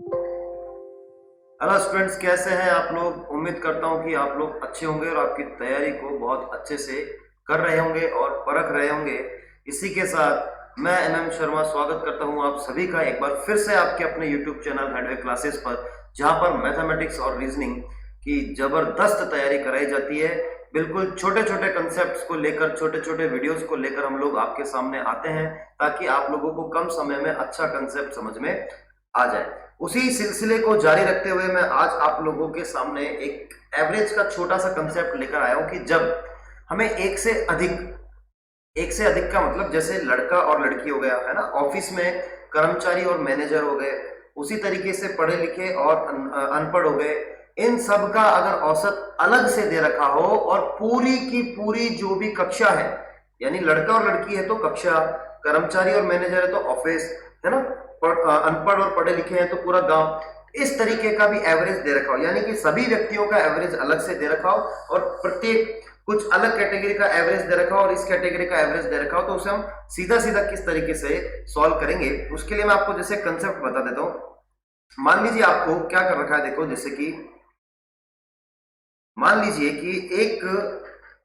Hello students, कैसे हैं आप लोग। उम्मीद करता हूं कि आप लोग अच्छे होंगे और आपकी तैयारी को बहुत अच्छे से कर रहे होंगे और परख रहे होंगे। इसी के साथ मैं एनएम शर्मा स्वागत करता हूं आप सभी का एक बार फिर से आपके अपने यूट्यूब चैनल हैंडवे क्लासेस पर, जहां पर मैथमेटिक्स और रीजनिंग की जबरदस्त तैयारी कराई जाती है। बिल्कुल छोटे छोटे कंसेप्ट को लेकर, छोटे छोटे वीडियोस को लेकर हम लोग आपके सामने आते हैं, ताकि आप लोगों को कम समय में अच्छा कंसेप्ट समझ में आ जाए। उसी सिलसिले को जारी रखते हुए मैं आज आप लोगों के सामने एक एवरेज का छोटा सा कंसेप्ट लेकर आया हूं कि जब हमें एक से अधिक का मतलब, जैसे लड़का और लड़की हो गया है ना, ऑफिस में कर्मचारी और मैनेजर हो गए, उसी तरीके से पढ़े लिखे और अनपढ़ हो गए, इन सब का अगर औसत अलग से दे रखा हो और पूरी की पूरी जो भी कक्षा है, यानी लड़का और लड़की है तो कक्षा, कर्मचारी और मैनेजर है तो ऑफिस, है ना, अनपढ़ और पढ़े लिखे हैं तो पूरा गांव, इस तरीके का भी एवरेज दे रखा हो, यानी कि सभी व्यक्तियों का एवरेज अलग से दे रखा हो और प्रत्येक कुछ अलग कैटेगरी का एवरेज दे रखा हो और इस कैटेगरी का एवरेज दे रखा हो, तो उसे हम सीधा सीधा किस तरीके से सॉल्व करेंगे, उसके लिए मैं आपको जैसे कंसेप्ट बता देता हूं। मान लीजिए आपको क्या कर रखा है, देखो, जैसे कि मान लीजिए कि एक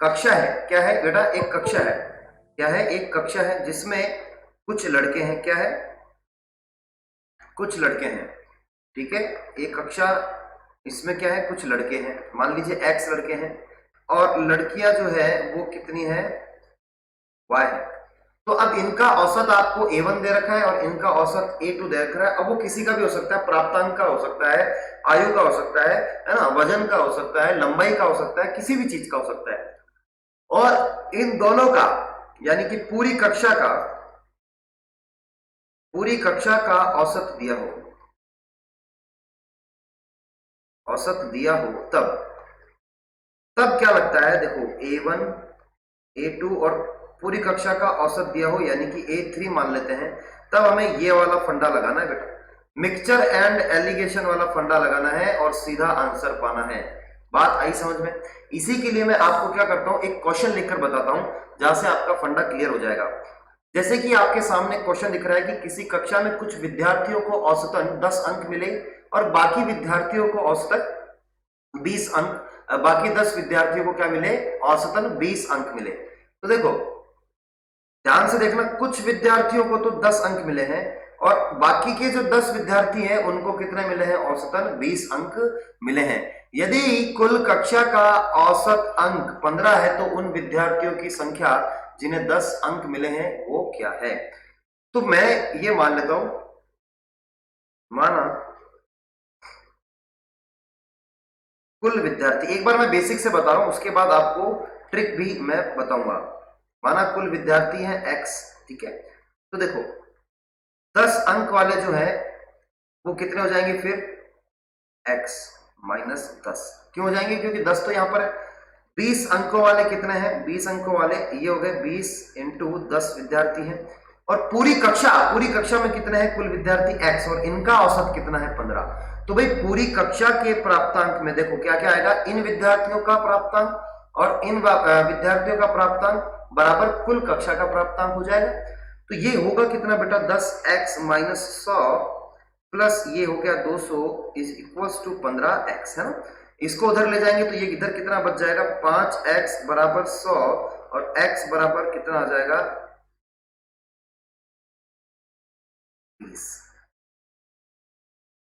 कक्षा है। क्या है बेटा? एक कक्षा है। क्या है? एक कक्षा है जिसमें कुछ लड़के हैं। क्या है? कुछ लड़के हैं। ठीक है, एक कक्षा, इसमें क्या है? कुछ लड़के हैं। मान लीजिए एक्स लड़के हैं और लड़कियां जो है वो कितनी है? वाई है। तो अब इनका औसत आपको A1 दे रखा है और इनका औसत A2 दे रखा है। अब वो किसी का भी हो सकता है, प्राप्तांक का हो सकता है, आयु का हो सकता है ना, वजन का हो सकता है, लंबाई का हो सकता है, किसी भी चीज का हो सकता है। और इन दोनों का, यानी कि पूरी कक्षा का औसत दिया हो, तब क्या लगता है? देखो, A1, A2 और पूरी कक्षा का औसत दिया हो, यानी कि A3 मान लेते हैं, तब हमें ये वाला फंडा लगाना है बेटा, मिक्सचर एंड एलिगेशन वाला फंडा लगाना है और सीधा आंसर पाना है। बात आई समझ में? इसी के लिए मैं आपको क्या करता हूं, एक क्वेश्चन लिखकर बताता हूं, जहां से आपका फंडा क्लियर हो जाएगा। जैसे कि आपके सामने क्वेश्चन दिख रहा है कि किसी कक्षा में कुछ विद्यार्थियों को औसतन 10 अंक मिले और बाकी विद्यार्थियों को औसतन 20 अंक, बाकी 10 विद्यार्थियों को क्या मिले? औसतन 20 अंक मिले। तो देखो, ध्यान से देखना, कुछ विद्यार्थियों को तो 10 अंक मिले हैं और बाकी के जो 10 विद्यार्थी हैं उनको कितने मिले हैं? औसतन 20 अंक मिले हैं। यदि कुल कक्षा का औसत अंक 15 है तो उन विद्यार्थियों की संख्या जिन्हें 10 अंक मिले हैं वो क्या है? तो मैं ये मान लेता हूं, माना कुल विद्यार्थी, एक बार मैं बेसिक से बता रहा हूं, उसके बाद आपको ट्रिक भी मैं बताऊंगा। माना कुल विद्यार्थी हैं x, ठीक है। तो देखो, 10 अंक वाले जो है वो कितने हो जाएंगे फिर? x माइनस 10 क्यों हो जाएंगे? क्योंकि 10 तो यहां पर है। 20 अंकों वाले कितने हैं? 20 अंकों वाले ये हो गए 20 इंटू 10 विद्यार्थी हैं और पूरी कक्षा में कितने हैं कुल विद्यार्थी? x, और इनका औसत कितना है? 15। तो भाई पूरी कक्षा के प्राप्तांक में देखो क्या क्या आएगा, इन विद्यार्थियों का प्राप्तांक और इन विद्यार्थियों का प्राप्तांक बराबर कुल कक्षा का प्राप्तांक हो जाएगा। तो ये होगा कितना बेटा? 10x माइनस 100 प्लस ये हो गया 200 इज इक्वल्स टू 15x, है ना। इसको उधर ले जाएंगे तो ये इधर कितना बच जाएगा? 5x बराबर 100 और x बराबर कितना आ जाएगा? 20।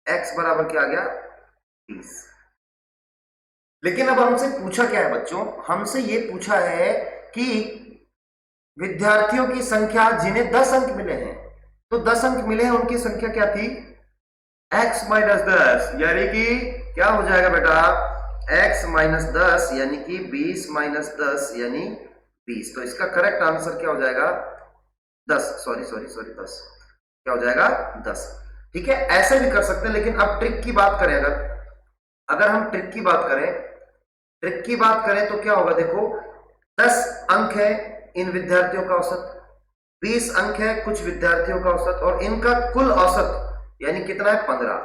x बराबर क्या आ गया? 20। लेकिन अब हमसे पूछा क्या है बच्चों? हमसे ये पूछा है कि विद्यार्थियों की संख्या जिन्हें 10 अंक मिले हैं, तो 10 अंक मिले हैं उनकी संख्या क्या थी? x माइनस 10, यानी कि क्या हो जाएगा बेटा? x माइनस 10 यानी कि 20 माइनस 10 यानी 20। तो इसका करेक्ट आंसर क्या हो जाएगा? 10, सॉरी 10। क्या हो जाएगा? 10। ठीक है, ऐसे भी कर सकते हैं, लेकिन अब ट्रिक की बात करें, अगर हम ट्रिक की बात करें तो क्या होगा? देखो, 10 अंक है इन विद्यार्थियों का औसत, 20 अंक है कुछ विद्यार्थियों का औसत और इनका कुल औसत यानी कितना है? 15।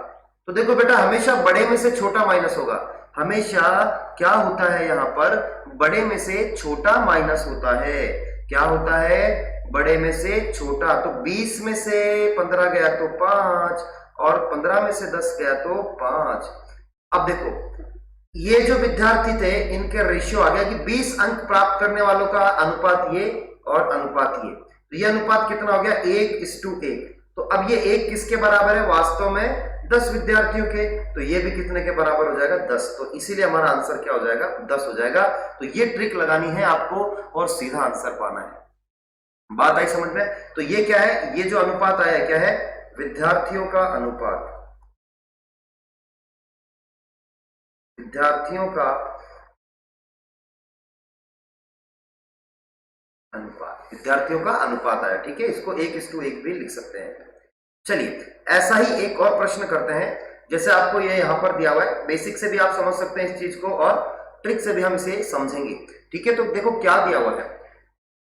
तो देखो बेटा, हमेशा बड़े में से छोटा माइनस होगा। हमेशा क्या होता है यहां पर? बड़े में से छोटा माइनस होता है। क्या होता है? बड़े में से छोटा। तो 20 में से 15 गया तो 5 और 15 में से 10 गया तो 5। अब देखो ये जो विद्यार्थी थे इनके रेशियो आ गया कि 20 अंक प्राप्त करने वालों का अनुपात ये और अनुपात ये, तो ये अनुपात कितना हो गया 1:1। तो अब ये 1 किसके बराबर है, वास्तव में 10 विद्यार्थियों के, तो ये भी कितने के बराबर हो जाएगा 10। तो इसीलिए हमारा आंसर क्या हो जाएगा 10 हो जाएगा। तो ये ट्रिक लगानी है आपको और सीधा आंसर पाना है। बात आई समझ में? तो ये क्या है, ये जो अनुपात आया क्या है, विद्यार्थियों का अनुपात, विद्यार्थियों का अनुपात, विद्यार्थियों का अनुपात आया, ठीक है। इसको 1:1 भी लिख सकते हैं। चलिए ऐसा ही एक और प्रश्न करते हैं, जैसे आपको ये यहां पर दिया हुआ है, बेसिक से भी आप समझ सकते हैं इस चीज को और ट्रिक से भी हम इसे समझेंगे, ठीक है। तो देखो क्या दिया हुआ है,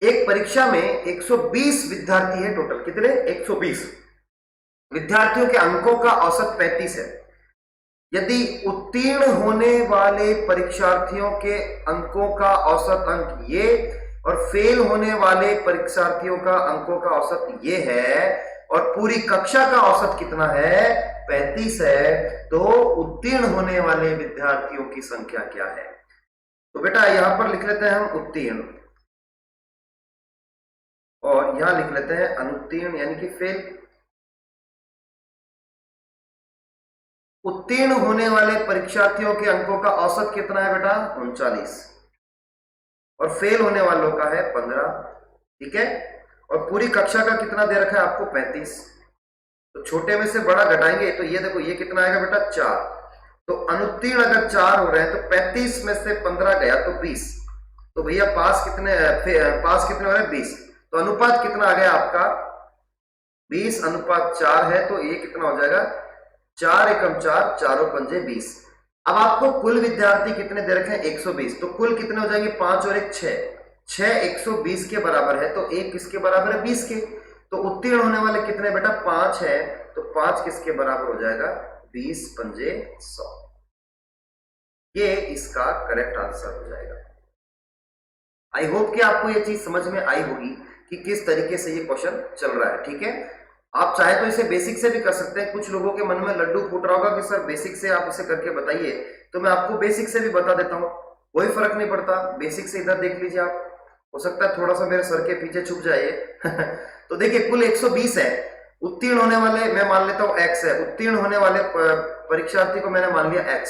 एक परीक्षा में 120 विद्यार्थी है टोटल, कितने 120 विद्यार्थियों के अंकों का औसत 35 है। यदि उत्तीर्ण होने वाले परीक्षार्थियों के अंकों का औसत अंक ये और फेल होने वाले परीक्षार्थियों का अंकों का औसत ये है और पूरी कक्षा का औसत कितना है 35 है, तो उत्तीर्ण होने वाले विद्यार्थियों की संख्या क्या है। तो बेटा यहां पर लिख लेते हैं हम उत्तीर्ण और यहां लिख लेते हैं अनुत्तीर्ण यानी कि फेल। उत्तीर्ण होने वाले परीक्षार्थियों के अंकों का औसत कितना है बेटा 39 और फेल होने वालों का है 15, ठीक है। और पूरी कक्षा का कितना दे रखा है आपको 35, तो छोटे में से बड़ा घटाएंगे तो ये देखो ये कितना आएगा बेटा 4। तो अनुत्तीर्ण अगर 4 हो रहे हैं तो 35 में से 15 गया तो 20, तो भैया पास कितने हो रहे हैं 20, तो अनुपात कितना आ गया आपका 20:4 है, तो ये कितना हो जाएगा 4 एकम 4, 4 पंजे 20। अब आपको कुल विद्यार्थी कितने दे रखे हैं 120, तो कुल कितने हो जाएंगे 5 और 1 6, 6 120 के बराबर है, तो 1 किसके बराबर है 20 के। तो उत्तीर्ण होने वाले कितने बेटा 5 है, तो 5 किसके बराबर हो जाएगा 20 पंजे 100। ये इसका करेक्ट आंसर हो जाएगा। आई होप कि आपको ये चीज समझ में आई होगी कि किस तरीके से ये क्वेश्चन चल रहा है, ठीक है। आप चाहे तो इसे बेसिक से भी कर सकते हैं। कुछ लोगों के मन में लड्डू फूट रहा होगा कि सर बेसिक से आप इसे करके बताइए, तो मैं आपको बेसिक से भी बता देता हूं, कोई फर्क नहीं पड़ता। बेसिक से इधर देख लीजिए आप, हो सकता है थोड़ा सा मेरे सर के पीछे छुप जाइए तो देखिए कुल 120 है, उत्तीर्ण होने वाले मैं मान लेता हूं x है, उत्तीर्ण होने वाले परीक्षार्थी को मैंने मान लिया x,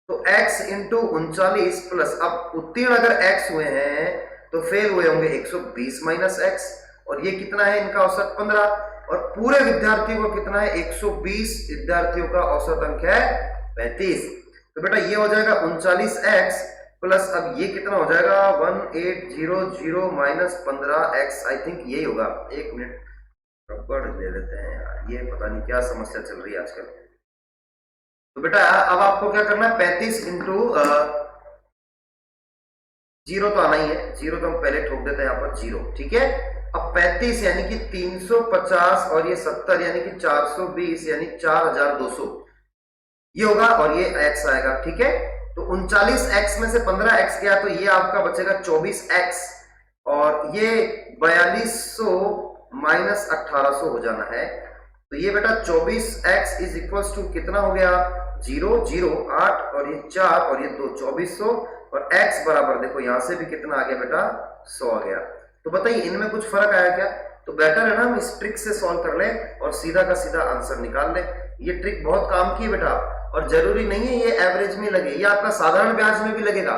तो x इंटू 39 प्लस, अब उत्तीर्ण अगर x हुए हैं तो फेल हुए होंगे 120 माइनस x, और ये कितना है इनका औसत 15, और पूरे विद्यार्थियों को कितना है 120 विद्यार्थियों का औसत अंक है 35। तो बेटा ये हो जाएगा 39x प्लस, अब ये कितना हो जाएगा 1800 माइनस 15x, आई थिंक यही होगा। एक मिनट रबड़ ले लेते हैं यार, ये पता नहीं क्या समस्या चल रही है आजकल। तो बेटा अब आपको क्या करना है 35 इंटू 0 तो आना ही है, 0 तो हम पहले ठोक देते हैं यहाँ पर 0, ठीक है। अब 35 यानी कि 350 और ये 70 यानी कि 420 यानी 4200 ये होगा, और ये x आएगा, ठीक है। तो 39x में से 15x गया तो ये आपका बचेगा 24x, और ये 4200 माइनस 1800 हो जाना है। तो ये बेटा 24x इज इक्वल टू कितना हो गया 0 0 8 और ये 4 और ये 2 2400, और x बराबर देखो यहां से भी कितना आ गया बेटा 100 आ गया। तो बताइए इनमें कुछ फर्क आया क्या? तो बेटर है ना हम इस ट्रिक से सॉल्व कर लें और सीधा का सीधा आंसर निकाल लें। ये ट्रिक बहुत काम की है बेटा, और जरूरी नहीं है ये एवरेज में लगे, ये आपका साधारण ब्याज में भी लगेगा।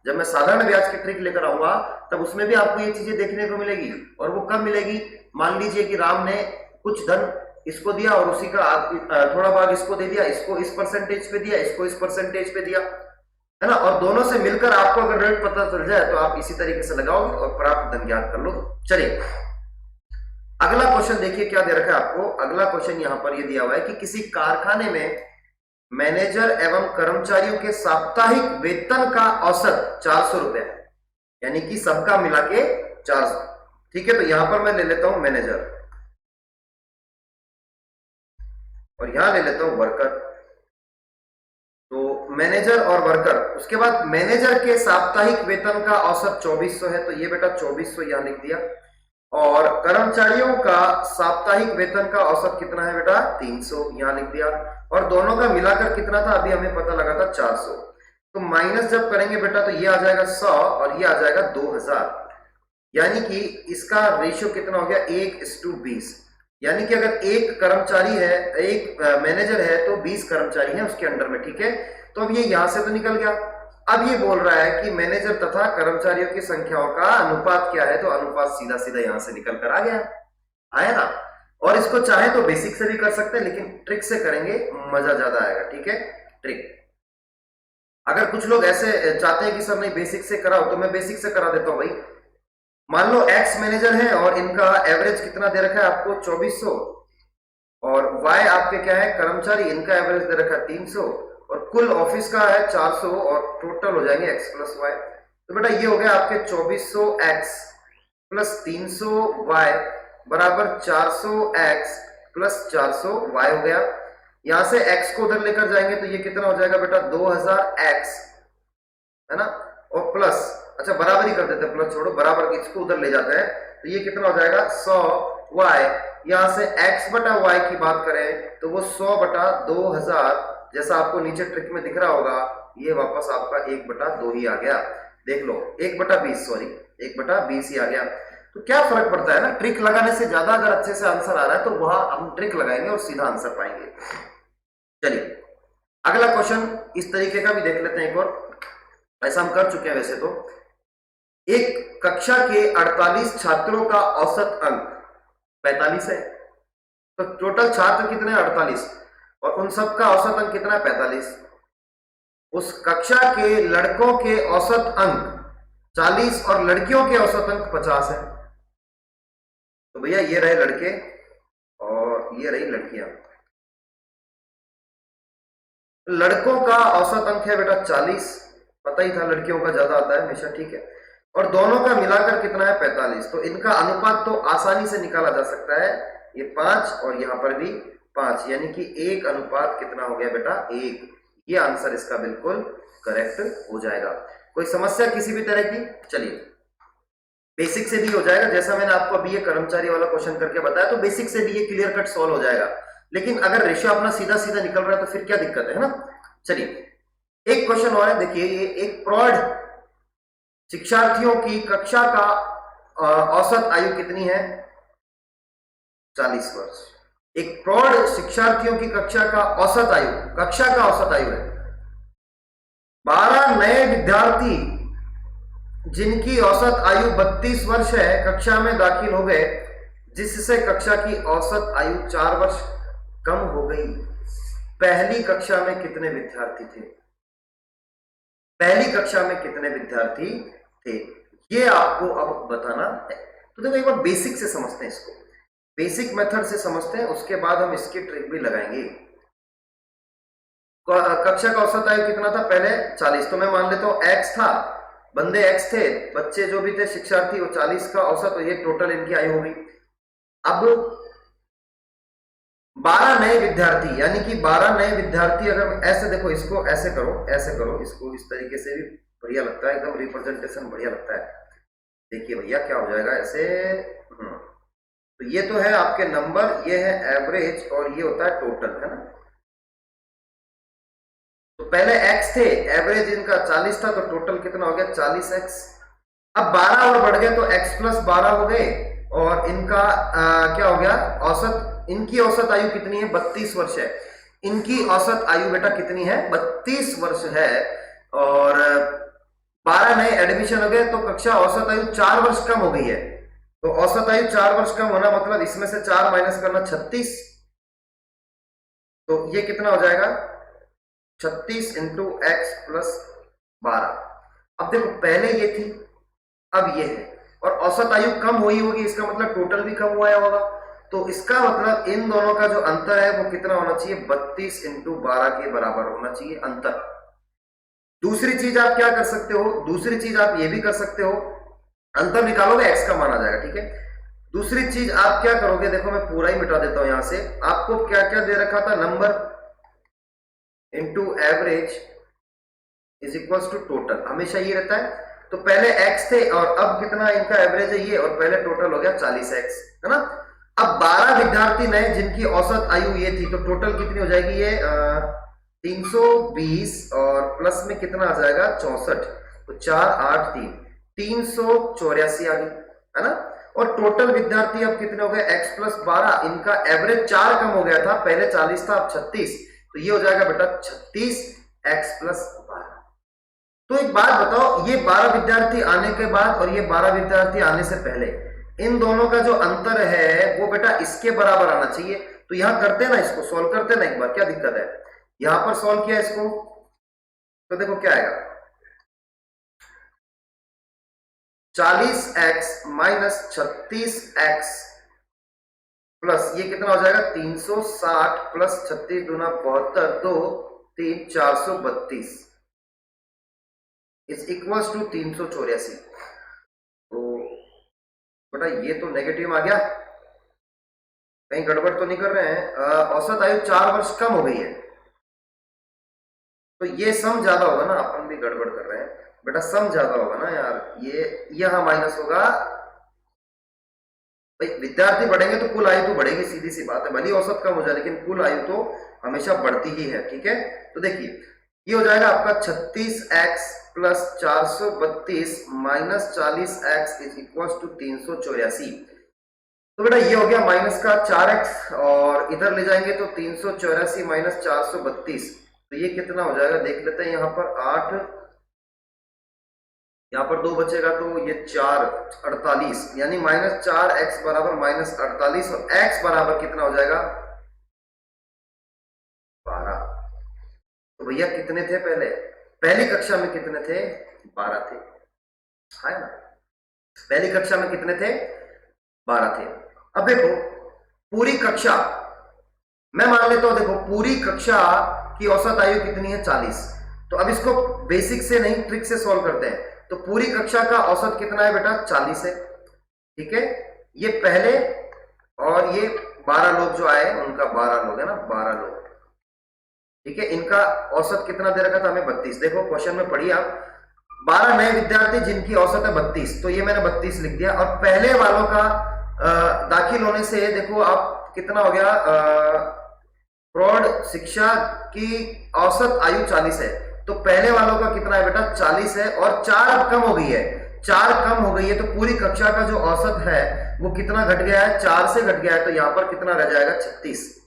जब मैं साधारण ब्याज की ट्रिक लेकर आऊंगा तब उसमें भी आपको ये चीजें देखने को मिलेगी। और वो कब मिलेगी? मान लीजिए कि राम ने कुछ धन इसको दिया और उसी का थोड़ा भाग इसको दे दिया, इसको इस परसेंटेज पे दिया, इसको इस परसेंटेज पे दिया, है ना, और दोनों से मिलकर आपको अगर रेट पता चल जाए तो आप इसी तरीके से लगाओगे और प्राप्त धन ज्ञात कर लो। चलिए अगला क्वेश्चन देखिए क्या दे रखा है आपको। अगला क्वेश्चन यहां पर ये दिया हुआ है कि किसी कारखाने में मैनेजर एवं कर्मचारियों के साप्ताहिक वेतन का औसत 400 रुपए है, यानी कि सबका मिला के 400, ठीक है। तो यहां पर मैं ले लेता हूं मैनेजर और यहां ले लेता हूं वर्कर। तो मैनेजर और वर्कर, उसके बाद मैनेजर के साप्ताहिक वेतन का औसत 2400 है, तो ये बेटा 2400 यहां लिख दिया, और कर्मचारियों का साप्ताहिक वेतन का औसत कितना है बेटा 300, यहां लिख दिया। और दोनों का मिलाकर कितना था अभी हमें पता लगा था 400। तो माइनस जब करेंगे बेटा तो ये आ जाएगा 100 और ये आ जाएगा 2000, यानी कि इसका रेशियो कितना हो गया 1:20। यानी कि अगर एक कर्मचारी है, एक मैनेजर है तो 20 कर्मचारी हैं उसके अंडर में, ठीक है। तो अब ये यहां से तो निकल गया। अब ये बोल रहा है कि मैनेजर तथा कर्मचारियों की संख्याओं का अनुपात क्या है, तो अनुपात सीधा सीधा यहां से निकल कर आ गया, आया ना। और इसको चाहे तो बेसिक से भी कर सकते हैं, लेकिन ट्रिक से करेंगे मजा ज्यादा आएगा, ठीक है। ट्रिक, अगर कुछ लोग ऐसे चाहते हैं कि सर नहीं बेसिक से कराओ, तो मैं बेसिक से करा देता हूं भाई। मान लो एक्स मैनेजर है और इनका एवरेज कितना दे रखा है आपको 2400, और वाई आपके क्या है कर्मचारी, इनका एवरेज दे रखा है 300, और कुल ऑफिस का है 400, और टोटल हो जाएंगे एक्स प्लस वाई। तो बेटा ये हो गया आपके 2400 एक्स प्लस 300 वाई बराबर 400 एक्स प्लस 400 वाई हो गया। यहां से x को उधर लेकर जाएंगे तो ये कितना हो जाएगा बेटा 2000 x, है ना, और प्लस, अच्छा बराबर ही कर देते हैं, प्लस छोड़ो, बराबर इसको उधर ले जाते हैं तो ये कितना हो जाएगा 100 y। यहां से x बटा y की बात करें तो वो 100 बटा 2000, जैसा आपको नीचे ट्रिक में दिख रहा होगा, ये वापस आपका 1/2 ही आ गया। देख लो 1/20, सॉरी 1/20 ही आ गया। तो क्या फर्क पड़ता है ना, ट्रिक लगाने से ज्यादा अगर अच्छे से आंसर आ रहा है तो वहां हम ट्रिक लगाएंगे और सीधा आंसर पाएंगे। चलिए अगला क्वेश्चन इस तरीके का भी देख लेते हैं एक और, ऐसा हम कर चुके हैं वैसे तो। एक कक्षा के 48 छात्रों का औसत अंक 45 है, तो टोटल छात्र कितने हैं 48, और उन सब का औसत अंक कितना है 45। उस कक्षा के लड़कों के औसत अंक 40 और लड़कियों के औसत अंक 50 है। तो भैया ये रहे लड़के और ये रही लड़कियां। लड़कों का औसत अंक है बेटा 40, पता ही था लड़कियों का ज्यादा आता है हमेशा, ठीक है। और दोनों का मिलाकर कितना है 45। तो इनका अनुपात तो आसानी से निकाला जा सकता है, ये 5 और यहां पर भी 5, यानी कि 1 अनुपात कितना हो गया बेटा 1। ये आंसर इसका बिल्कुल करेक्ट हो जाएगा। कोई समस्या किसी भी तरह की? चलिए बेसिक से भी हो जाएगा, जैसा मैंने आपको अभी ये कर्मचारी वाला क्वेश्चन करके बताया, तो बेसिक से भी ये क्लियर कट सॉल्व हो जाएगा। लेकिन अगर रेशियो अपना सीधा सीधा निकल रहा है तो फिर क्या दिक्कत है ना। चलिए एक क्वेश्चन और है, देखिए ये एक प्रौढ़ शिक्षार्थियों की कक्षा का औसत आयु कितनी है 40 वर्ष। एक प्रौढ़ शिक्षार्थियों की कक्षा का औसत आयु, कक्षा का औसत आयु है 12 नए विद्यार्थी जिनकी औसत आयु 32 वर्ष है कक्षा में दाखिल हो गए, जिससे कक्षा की औसत आयु 4 वर्ष कम हो गई। पहली कक्षा में कितने विद्यार्थी थे? पहली कक्षा में कितने विद्यार्थी थे, ये आपको अब बताना है। तो देखो एक बार बेसिक से समझते हैं इसको, बेसिक मेथड से समझते हैं, उसके बाद हम इसकी ट्रिक भी लगाएंगे। कक्षा का औसत आयु कितना था पहले 40, तो मैं मान लेता हूं x था, बंदे x थे, बच्चे जो भी थे शिक्षार्थी वो 40 का औसत, तो ये टोटल इनकी आयु होगी। अब 12 नए विद्यार्थी, यानी कि 12 नए विद्यार्थी, अगर ऐसे देखो इसको, ऐसे करो इसको, इस तरीके से भी बढ़िया लगता है, एकदम रिप्रेजेंटेशन बढ़िया लगता है। देखिए भैया क्या हो जाएगा ऐसे, तो ये तो है आपके नंबर, ये है एवरेज और ये होता है टोटल, है ना। तो पहले x थे, एवरेज इनका 40 था, तो टोटल कितना हो गया 40x। अब 12 और बढ़ गए तो x प्लस 12 हो गए, और इनका क्या हो गया औसत, इनकी औसत आयु कितनी है 32 वर्ष है। इनकी औसत आयु बेटा कितनी है 32 वर्ष है, और 12 नए एडमिशन हो गए तो कक्षा औसत आयु 4 वर्ष कम हो गई है। तो औसत आयु 4 वर्ष कम होना मतलब इसमें से 4 माइनस करना 36, तो ये कितना हो जाएगा 36 इंटू एक्स प्लस 12। अब देखो पहले ये थी, अब ये है, और औसत आयु कम हुई होगी, इसका मतलब टोटल भी कम हुआ होगा। तो इसका मतलब इन दोनों का जो अंतर है वो कितना होना चाहिए 32 इंटू 12 के बराबर होना चाहिए अंतर। दूसरी चीज आप क्या कर सकते हो, दूसरी चीज आप ये भी कर सकते हो, अंतर निकालोगे एक्स का मान आ जाएगा, ठीक है। दूसरी चीज आप क्या करोगे, देखो मैं पूरा ही मिटा देता हूं यहां से, आपको क्या क्या दे रखा था, number into average is equals to total, हमेशा ये रहता है। तो पहले x थे और अब कितना इनका एवरेज है ये, और पहले टोटल हो गया 40x, है ना। अब 12 विद्यार्थी नए जिनकी औसत आयु ये थी, तो टोटल कितनी हो जाएगी ये 320 और प्लस में कितना आ जाएगा 64, तो 4 8 3 384 आ गई, है ना। और टोटल विद्यार्थी अब कितने हो गए x प्लस 12, इनका एवरेज 4 कम हो गया था, पहले 40 था अब 36, तो ये हो जाएगा बेटा 36 x प्लस 12। तो एक बात बताओ, ये 12 विद्यार्थी आने के बाद और ये 12 विद्यार्थी आने से पहले, इन दोनों का जो अंतर है वो बेटा इसके बराबर आना चाहिए। तो यहां करते ना, इसको सॉल्व करते ना एक बार, क्या दिक्कत है। यहां पर सॉल्व किया इसको, तो देखो क्या आएगा, 40x माइनस 36x प्लस ये कितना हो जाएगा 360 प्लस 36 दूना 72 2 3 432 इज इक्वल्स टू 384। तो बेटा ये तो नेगेटिव आ गया, कहीं गड़बड़ तो नहीं कर रहे हैं। औसत आयु 4 वर्ष कम हो गई है, तो ये सम ज्यादा होगा ना, अपन भी गड़बड़ कर रहे हैं बेटा, सम ज्यादा होगा ना यार, ये यहां माइनस होगा। भाई विद्यार्थी बढ़ेंगे तो कुल आयु तो बढ़ेगी, सीधी सी बात है, भले औसत कम हो जाए लेकिन कुल आयु तो हमेशा बढ़ती ही है, ठीक है। तो देखिए ये हो जाएगा आपका 36x plus 432 minus 40x is equal to 384। तो बेटा ये हो गया माइनस का 4x और इधर ले जाएंगे तो 384 माइनस 432, तो ये कितना हो जाएगा देख लेते हैं। यहाँ पर 8, यहाँ पर 2 बचेगा तो ये 4 48, यानी माइनस 4x बराबर माइनस 48 और x बराबर कितना हो जाएगा 12। तो भैया कितने थे पहले, पहली कक्षा में कितने थे 12 थे, है ना। पहली कक्षा में कितने थे 12 थे। अब देखो पूरी कक्षा मैं मान लेता हूं, देखो पूरी कक्षा की औसत आयु कितनी है 40। तो अब इसको बेसिक से नहीं ट्रिक से सॉल्व करते हैं। तो पूरी कक्षा का औसत कितना है बेटा 40 है, ठीक है। ये पहले और ये 12 लोग जो आए उनका 12 लोग है ना, 12 लोग, ठीक है। इनका औसत कितना दे रखा था हमें 32। देखो क्वेश्चन में पढ़िए आप, 12 नए विद्यार्थी जिनकी औसत है 32, तो ये मैंने 32 लिख दिया। और पहले वालों का दाखिल होने से देखो आप कितना हो गया, प्रौढ़ शिक्षा की औसत आयु 40 है, तो पहले वालों का कितना है बेटा 40 है और 4 अब कम हो गई है, 4 कम हो गई है, तो पूरी कक्षा का जो औसत है वो कितना घट गया है 4 से घट गया है, तो यहां पर कितना रह जाएगा 36।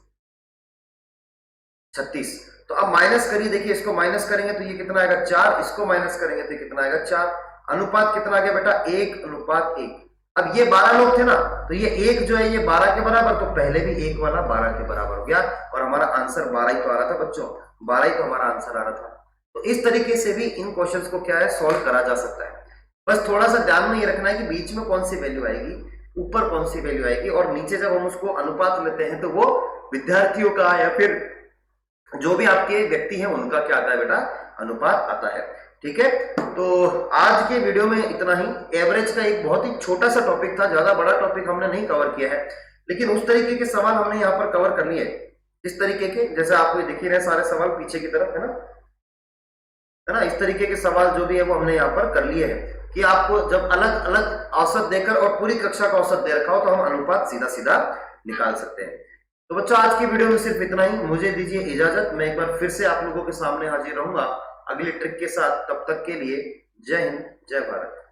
तो अब माइनस करिए, देखिए इसको माइनस करेंगे तो ये कितना आएगा 4, इसको माइनस करेंगे तो कितना आएगा 4। अनुपात कितना आ गया बेटा 1:1। अब ये 12 लोग थे ना, तो ये 1 जो है ये 12 के बराबर, तो पहले भी 1 वाला 12 के बराबर हो गया और हमारा आंसर 12 ही तो आ रहा था बच्चों, 12 ही तो हमारा आंसर आ रहा था। तो इस तरीके से भी इन क्वेश्चंस को क्या है सॉल्व करा जा सकता है। बस थोड़ा सा ध्यान में ये रखना है कि बीच में कौन सी वैल्यू आएगी, ऊपर कौन सी वैल्यू आएगी, और नीचे जब हम उसको अनुपात लेते हैं तो वो विद्यार्थियों का या फिर जो भी आपके व्यक्ति हैं उनका क्या आता है बेटा अनुपात आता है, ठीक है। तो आज के वीडियो में इतना ही। एवरेज का एक बहुत ही छोटा सा टॉपिक था, ज्यादा बड़ा टॉपिक हमने नहीं कवर किया है, लेकिन उस तरीके के सवाल हमने यहाँ पर कवर कर लिए इस तरीके के, जैसे आपको दिख ही रहे सारे सवाल पीछे की तरफ, है ना। इस तरीके के सवाल जो भी है वो हमने यहाँ पर कर लिए हैं कि आपको जब अलग अलग औसत देकर और पूरी कक्षा का औसत दे रखा हो तो हम अनुपात सीधा सीधा निकाल सकते हैं। तो बच्चों आज की वीडियो में सिर्फ इतना ही, मुझे दीजिए इजाजत। मैं एक बार फिर से आप लोगों के सामने हाजिर रहूंगा अगली ट्रिक के साथ। तब तक के लिए जय हिंद, जय भारत।